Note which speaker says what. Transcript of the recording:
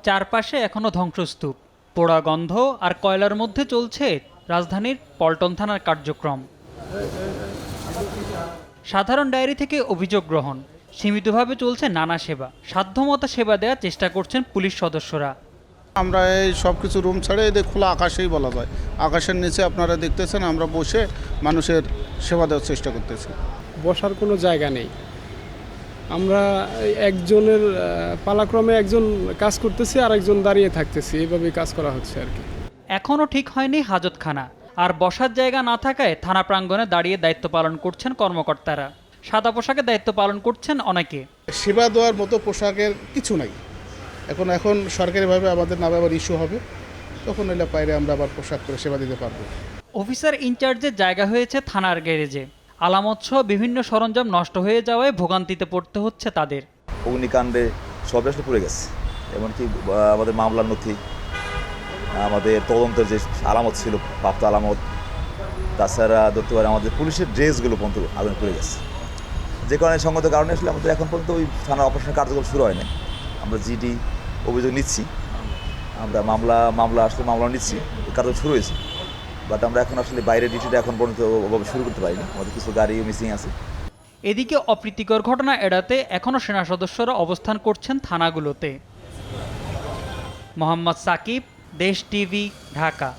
Speaker 1: চারপাশে এখনো ধ্বংসস্তূপ, পোড়া গন্ধ আর কয়লার মধ্যে চলছে রাজধানীর পল্টন থানার কার্যক্রম। সাধারণ ডায়েরি থেকে অভিযোগ গ্রহণ, সীমিতভাবে চলছে নানা সেবা, সাধ্যমতো সেবা দেওয়ার চেষ্টা করছেন পুলিশ সদস্যরা।
Speaker 2: আমরা এই সব কিছু রুম ছাড়ে এদের খোলা আকাশেই বলা যায়, আকাশের নিচে আপনারা দেখতেছেন আমরা বসে মানুষের সেবা দেওয়ার চেষ্টা করতেছি।
Speaker 3: বসার কোনো জায়গা নেই। আমরা একজনের পালাক্রমে একজন কাজ করতেছি আর একজন দাঁড়িয়ে থাকতেছি, এইভাবেই কাজ করা হচ্ছে আর কি।
Speaker 1: এখনও ঠিক হয়নি হাজতখানা, আর বসার জায়গা না থাকায় থানা প্রাঙ্গণে দাঁড়িয়ে দায়িত্ব পালন করছেন কর্মকর্তারা। সাদা পোশাকে দায়িত্ব পালন করছেন অনেকে।
Speaker 2: সেবা দেওয়ার মতো পোশাকের কিছু নাই। এখন সরকারিভাবে আমাদের নামে আবার ইস্যু হবে, তখন এলে বাইরে আমরা আবার পোশাক করে সেবা দিতে পারবো।
Speaker 1: অফিসার ইনচার্জের জায়গা হয়েছে থানার গ্যারেজে। আলামতসহ বিভিন্ন সরঞ্জাম নষ্ট হয়ে যাওয়ায় ভোগান্তিতে পড়তে হচ্ছে তাদের।
Speaker 4: অগ্নিকাণ্ডে সব আসলে পড়ে গেছে, এমনকি আমাদের মামলার নথি, আমাদের তদন্তের যে আলামত ছিল, প্রাপ্ত আলামত, তাছাড়া ধরতে পারে আমাদের পুলিশের ড্রেসগুলো পর্যন্ত আগুনে পড়ে গেছে। যে কারণে সঙ্গত কারণে আসলে আমাদের এখন পর্যন্ত ওই থানার অপারেশন কার্যক্রম শুরু হয়নি। আমরা জিডি অভিযোগ নিচ্ছি, আমরা মামলা নিচ্ছি, কার্যক্রম শুরু হয়েছে, বাট আমরা এখন আসলে বাইরের ডিউটিটা এখন পর্যন্ত ওভাবে শুরু করতে পারিনি। আমাদের কিছু গাড়িও মিসিং আছে।
Speaker 1: এদিকে অপ্রীতিকর ঘটনা এড়াতে এখনও সেনা সদস্যরা অবস্থান করছেন থানাগুলোতে। মোহাম্মদ সাকিব, দেশ টিভি, ঢাকা।